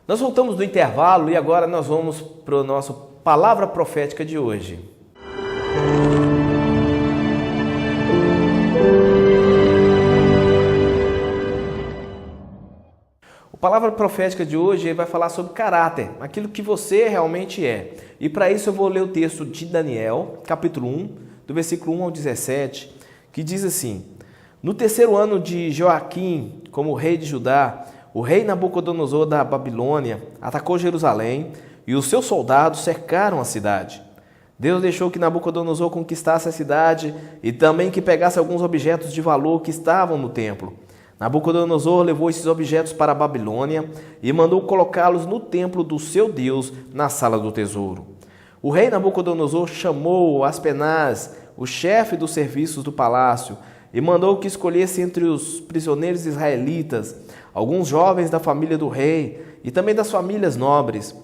Nós voltamos do intervalo e agora nós vamos para a nossa palavra profética de hoje. A palavra profética de hoje vai falar sobre caráter, aquilo que você realmente é. E para isso eu vou ler o texto de Daniel, capítulo 1, do versículo 1 ao 17, que diz assim: No terceiro ano de Joaquim, como rei de Judá, o rei Nabucodonosor da Babilônia atacou Jerusalém e os seus soldados cercaram a cidade. Deus deixou que Nabucodonosor conquistasse a cidade e também que pegasse alguns objetos de valor que estavam no templo. Nabucodonosor levou esses objetos para a Babilônia e mandou colocá-los no templo do seu Deus, na sala do tesouro. O rei Nabucodonosor chamou Aspenaz, o chefe dos serviços do palácio, e mandou que escolhesse entre os prisioneiros israelitas alguns jovens da família do rei e também das famílias nobres.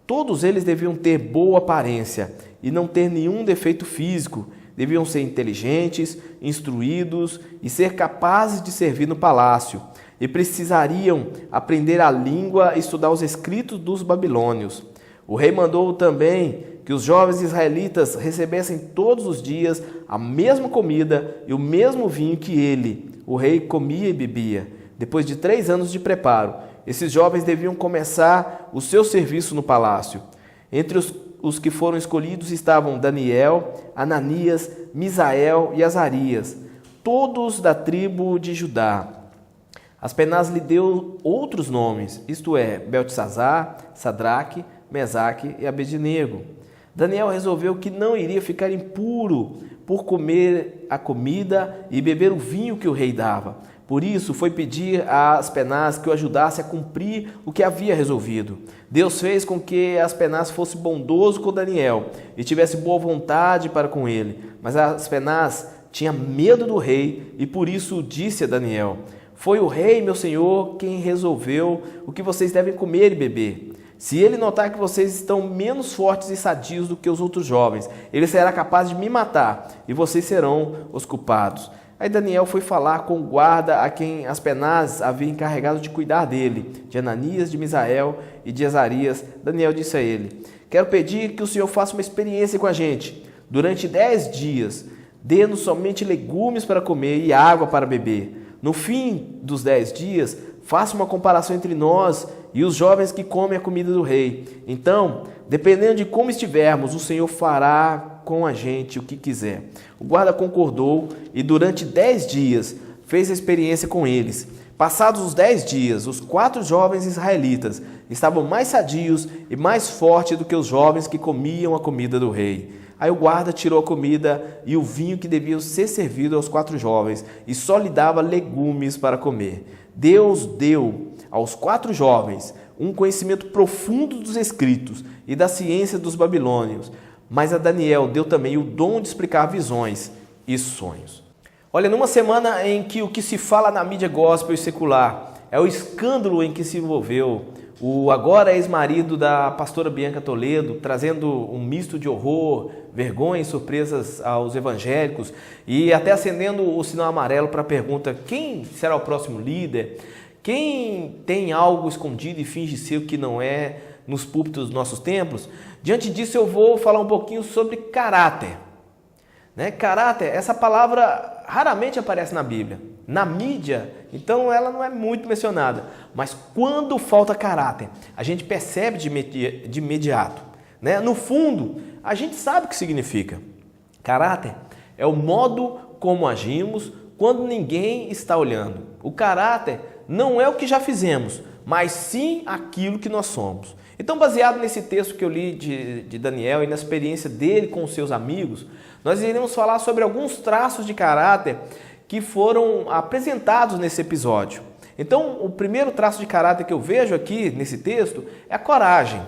Todos eles deviam ter boa aparência e não ter nenhum defeito físico. Deviam ser inteligentes, instruídos e ser capazes de servir no palácio. E precisariam aprender a língua e estudar os escritos dos babilônios. O rei mandou também que os jovens israelitas recebessem todos os dias a mesma comida e o mesmo vinho que ele, o rei, comia e bebia. Depois de 3 anos de preparo, esses jovens deviam começar o seu serviço no palácio. Entre os que foram escolhidos estavam Daniel, Ananias, Misael e Azarias, todos da tribo de Judá. Aspenaz lhe deu outros nomes, isto é, Beltesazar, Sadraque, Mesaque e Abednego. Daniel resolveu que não iria ficar impuro por comer a comida e beber o vinho que o rei dava. Por isso, foi pedir a Aspenaz que o ajudasse a cumprir o que havia resolvido. Deus fez com que Aspenaz fosse bondoso com Daniel e tivesse boa vontade para com ele. Mas Aspenaz tinha medo do rei e por isso disse a Daniel: Foi o rei, meu senhor, quem resolveu o que vocês devem comer e beber. Se ele notar que vocês estão menos fortes e sadios do que os outros jovens, ele será capaz de me matar e vocês serão os culpados. Aí Daniel foi falar com o guarda a quem Aspenaz havia encarregado de cuidar dele, de Ananias, de Misael e de Azarias. Daniel disse a ele: Quero pedir que o senhor faça uma experiência com a gente. Durante 10 dias, dê-nos somente legumes para comer e água para beber. No fim dos 10 dias, faça uma comparação entre nós e os jovens que comem a comida do rei. Então, dependendo de como estivermos, o Senhor fará com a gente o que quiser. O guarda concordou e durante 10 dias fez a experiência com eles. Passados os 10 dias, os 4 jovens israelitas estavam mais sadios e mais fortes do que os jovens que comiam a comida do rei. Aí o guarda tirou a comida e o vinho que deviam ser servido aos 4 jovens e só lhe dava legumes para comer. Deus deu aos 4 jovens um conhecimento profundo dos escritos e da ciência dos babilônios, mas a Daniel deu também o dom de explicar visões e sonhos. Olha, numa semana em que o que se fala na mídia gospel e secular é o escândalo em que se envolveu o agora ex-marido da pastora Bianca Toledo, trazendo um misto de horror, vergonha e surpresas aos evangélicos e até acendendo o sinal amarelo para a pergunta: quem será o próximo líder? Quem tem algo escondido e finge ser o que não é nos púlpitos dos nossos templos? Diante disso eu vou falar um pouquinho sobre caráter. Caráter, essa palavra raramente aparece na Bíblia. Na mídia, então ela não é muito mencionada. Mas quando falta caráter, a gente percebe de imediato. No fundo, a gente sabe o que significa. Caráter é o modo como agimos quando ninguém está olhando. O caráter não é o que já fizemos, mas sim aquilo que nós somos. Então, baseado nesse texto que eu li de Daniel e na experiência dele com os seus amigos, nós iremos falar sobre alguns traços de caráter que foram apresentados nesse episódio. Então, o primeiro traço de caráter que eu vejo aqui nesse texto é a coragem.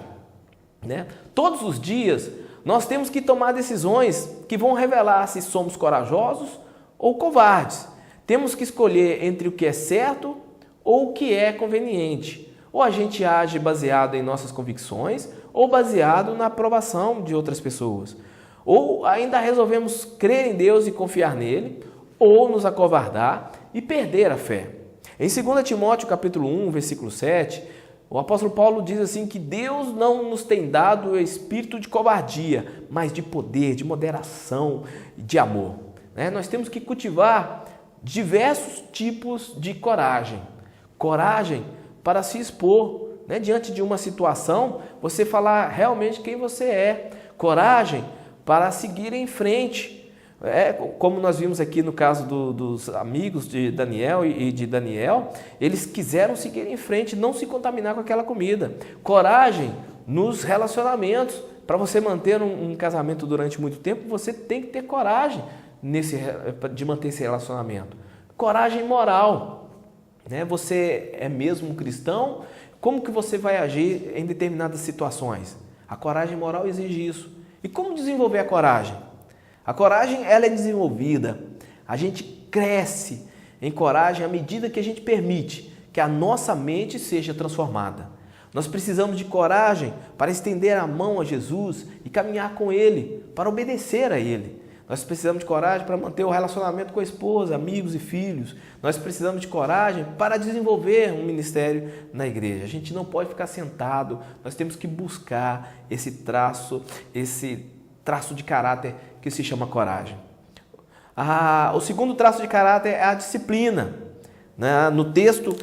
Todos os dias, nós temos que tomar decisões que vão revelar se somos corajosos ou covardes. Temos que escolher entre o que é certo ou o que é conveniente. Ou a gente age baseado em nossas convicções ou baseado na aprovação de outras pessoas. Ou ainda resolvemos crer em Deus e confiar nele, ou nos acovardar e perder a fé. Em 2 Timóteo capítulo 1, versículo 7, O apóstolo Paulo diz assim que Deus não nos tem dado o espírito de covardia, mas de poder, de moderação, de amor. Nós temos que cultivar diversos tipos de coragem. Coragem para se expor, diante de uma situação, você falar realmente quem você é. Coragem para seguir em frente. Como nós vimos aqui no caso dos amigos de Daniel e de Daniel, eles quiseram seguir em frente, não se contaminar com aquela comida. Coragem nos relacionamentos. Para você manter um casamento durante muito tempo, você tem que ter coragem de manter esse relacionamento. Coragem moral. Você é mesmo um cristão? Como que você vai agir em determinadas situações? A coragem moral exige isso. E como desenvolver a coragem? A coragem ela é desenvolvida, a gente cresce em coragem à medida que a gente permite que a nossa mente seja transformada. Nós precisamos de coragem para estender a mão a Jesus e caminhar com Ele, para obedecer a Ele. Nós precisamos de coragem para manter o relacionamento com a esposa, amigos e filhos. Nós precisamos de coragem para desenvolver um ministério na igreja. A gente não pode ficar sentado, nós temos que buscar esse traço de caráter que se chama coragem. O segundo traço de caráter é a disciplina. No texto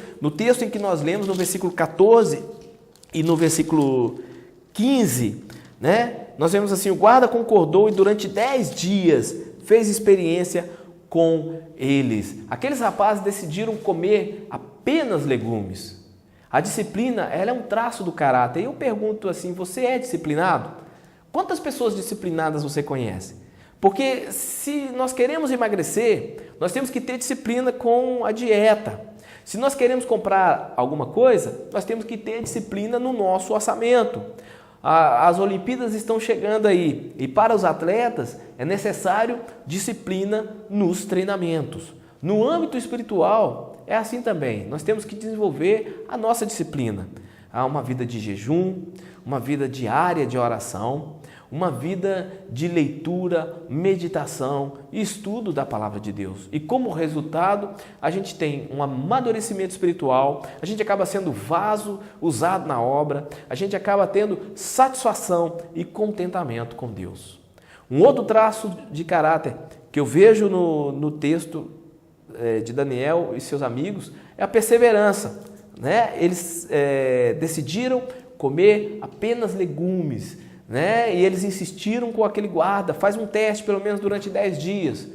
em que nós lemos, no versículo 14 e no versículo 15, nós vemos assim: o guarda concordou e durante 10 dias fez experiência com eles. Aqueles rapazes decidiram comer apenas legumes. A disciplina, ela é um traço do caráter. E eu pergunto assim, você é disciplinado? Quantas pessoas disciplinadas você conhece? Porque se nós queremos emagrecer, nós temos que ter disciplina com a dieta. Se nós queremos comprar alguma coisa, nós temos que ter disciplina no nosso orçamento. As Olimpíadas estão chegando aí e para os atletas é necessário disciplina nos treinamentos. No âmbito espiritual é assim também. Nós temos que desenvolver a nossa disciplina. Há uma vida de jejum, uma vida diária de oração, uma vida de leitura, meditação e estudo da palavra de Deus. E como resultado, a gente tem um amadurecimento espiritual, a gente acaba sendo vaso usado na obra, a gente acaba tendo satisfação e contentamento com Deus. Um outro traço de caráter que eu vejo no texto de Daniel e seus amigos é a perseverança. Eles decidiram comer apenas legumes, e eles insistiram com aquele guarda, faz um teste pelo menos durante 10 dias.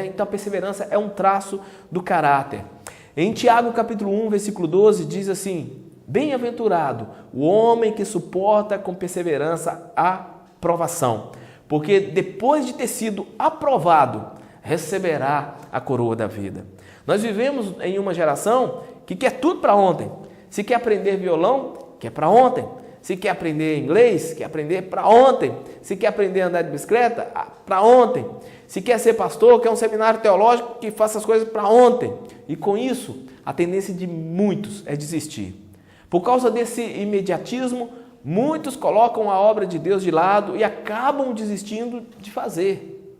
Então a perseverança é um traço do caráter. Em Tiago capítulo 1, versículo 12, diz assim: bem-aventurado o homem que suporta com perseverança a provação, porque depois de ter sido aprovado, receberá a coroa da vida. Nós vivemos em uma geração que quer tudo para ontem. Se quer aprender violão, quer para ontem. Se quer aprender inglês, quer aprender para ontem. Se quer aprender a andar de bicicleta, para ontem. Se quer ser pastor, quer um seminário teológico que faça as coisas para ontem. E com isso, a tendência de muitos é desistir. Por causa desse imediatismo, muitos colocam a obra de Deus de lado e acabam desistindo de fazer.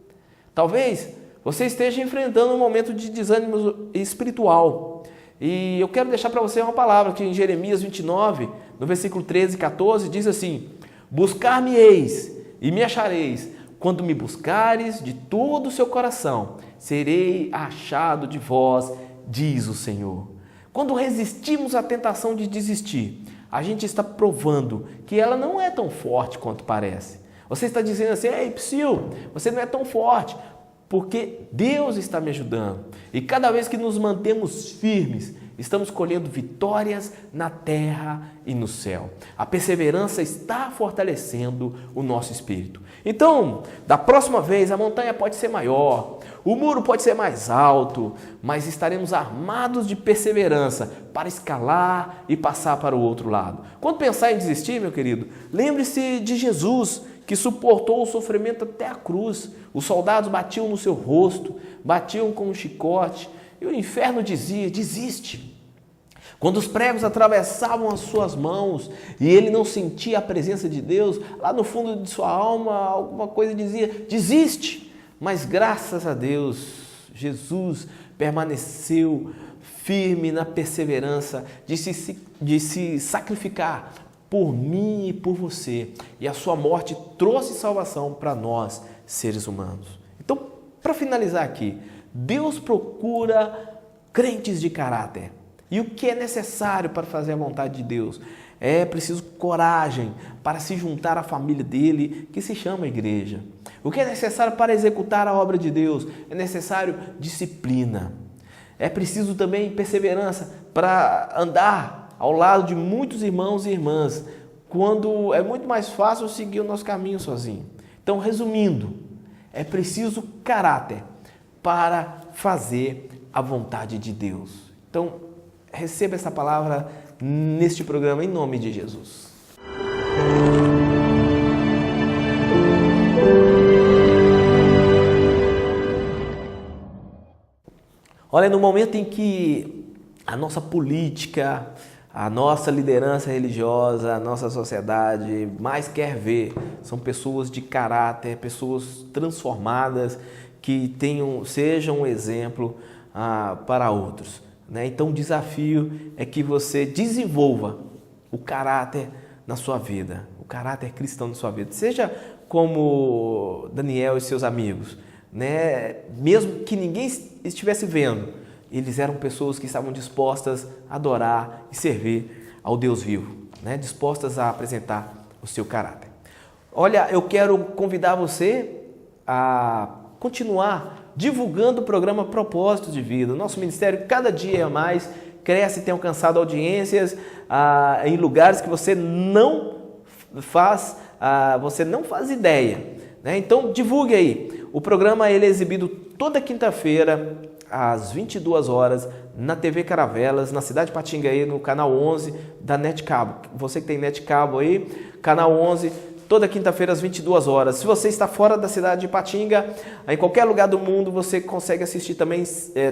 Talvez você esteja enfrentando um momento de desânimo espiritual. E eu quero deixar para você uma palavra que em Jeremias 29, no versículo 13 e 14, diz assim: buscar-me-eis e me achareis, quando me buscares de todo o seu coração, serei achado de vós, diz o Senhor. Quando resistimos à tentação de desistir, a gente está provando que ela não é tão forte quanto parece. Você está dizendo assim: ei, Psyu, você não é tão forte, porque Deus está me ajudando. E cada vez que nos mantemos firmes, estamos colhendo vitórias na terra e no céu. A perseverança está fortalecendo o nosso espírito. Então, da próxima vez, a montanha pode ser maior, o muro pode ser mais alto, mas estaremos armados de perseverança para escalar e passar para o outro lado. Quando pensar em desistir, meu querido, lembre-se de Jesus, que suportou o sofrimento até a cruz. Os soldados batiam no seu rosto, batiam com um chicote, e o inferno dizia: desiste. Quando os pregos atravessavam as suas mãos e ele não sentia a presença de Deus, lá no fundo de sua alma alguma coisa dizia: desiste. Mas graças a Deus, Jesus permaneceu firme na perseverança de se sacrificar por mim e por você. E a sua morte trouxe salvação para nós, seres humanos. Então, para finalizar aqui, Deus procura crentes de caráter. E o que é necessário para fazer a vontade de Deus? É preciso coragem para se juntar à família dele, que se chama igreja. O que é necessário para executar a obra de Deus? É necessário disciplina. É preciso também perseverança para andar ao lado de muitos irmãos e irmãs, quando é muito mais fácil seguir o nosso caminho sozinho. Então, resumindo, é preciso caráter para fazer a vontade de Deus. Então, receba essa palavra neste programa em nome de Jesus. Olha, no momento em que a nossa política, a nossa liderança religiosa, a nossa sociedade mais quer ver são pessoas de caráter, pessoas transformadas, que sejam um exemplo para outros. Então o desafio é que você desenvolva o caráter na sua vida, o caráter cristão na sua vida. Seja como Daniel e seus amigos, mesmo que ninguém estivesse vendo, eles eram pessoas que estavam dispostas a adorar e servir ao Deus vivo, dispostas a apresentar o seu caráter. Olha, eu quero convidar você a continuar divulgando o programa Propósitos de Vida. O nosso ministério cada dia mais cresce e tem alcançado audiências em lugares que você não faz ideia. Então divulgue aí. O programa ele é exibido toda quinta-feira às 22 horas na TV Caravelas, na cidade de Patinga, no canal 11 da NetCabo. Você que tem NetCabo aí, canal 11, toda quinta-feira às 22 horas. Se você está fora da cidade de Patinga, em qualquer lugar do mundo, você consegue assistir também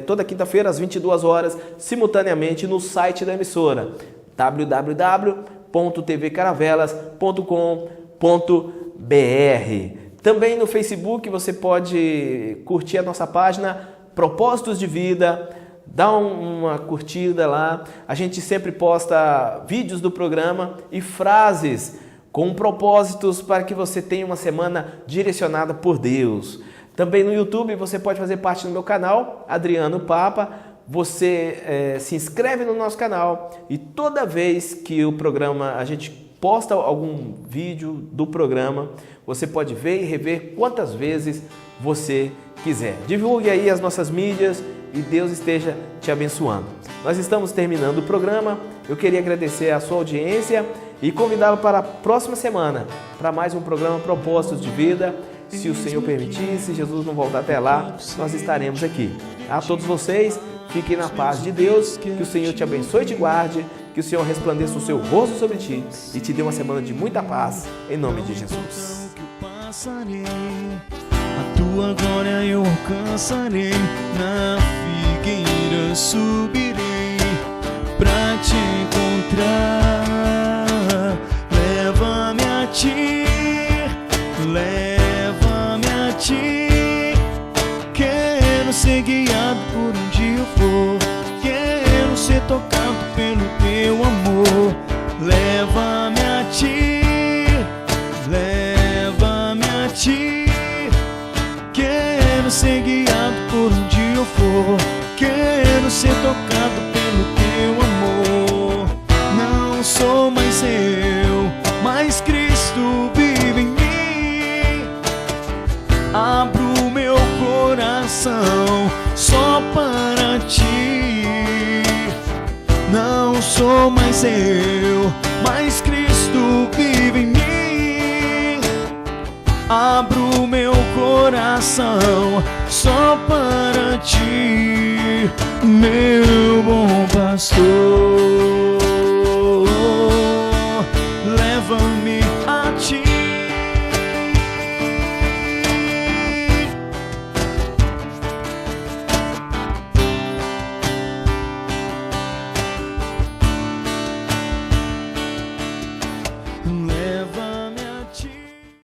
toda quinta-feira às 22 horas, simultaneamente no site da emissora, www.tvcaravelas.com.br. Também no Facebook você pode curtir a nossa página Propósitos de Vida, dá uma curtida lá. A gente sempre posta vídeos do programa e frases com propósitos para que você tenha uma semana direcionada por Deus. Também no YouTube você pode fazer parte do meu canal, Adriano Papa. Você se inscreve no nosso canal e toda vez que a gente posta algum vídeo do programa, você pode ver e rever quantas vezes você quiser. Divulgue aí as nossas mídias e Deus esteja te abençoando. Nós estamos terminando o programa. Eu queria agradecer a sua audiência e convidá-lo para a próxima semana para mais um programa Propósitos de Vida. Se o Senhor permitir, se Jesus não voltar até lá, nós estaremos aqui. A todos vocês, fiquem na paz de Deus, que o Senhor te abençoe e te guarde, que o Senhor resplandeça o seu rosto sobre ti e te dê uma semana de muita paz, em nome de Jesus. A tua glória eu alcançarei, na figueira subirei pra te encontrar. Leva-me a ti, leva-me a ti. Quero ser guiado por onde eu for, quero ser tocado pelo teu amor. Leva-me a ti, leva-me a ti. Quero ser guiado por onde eu for, quero ser tocado pelo teu amor. Não sou mais eu, mas Cristo vive em mim. Abro meu coração só para ti. Não sou mais eu, mas Cristo vive em mim. Abro meu coração só para ti, meu bom pastor. Leva-me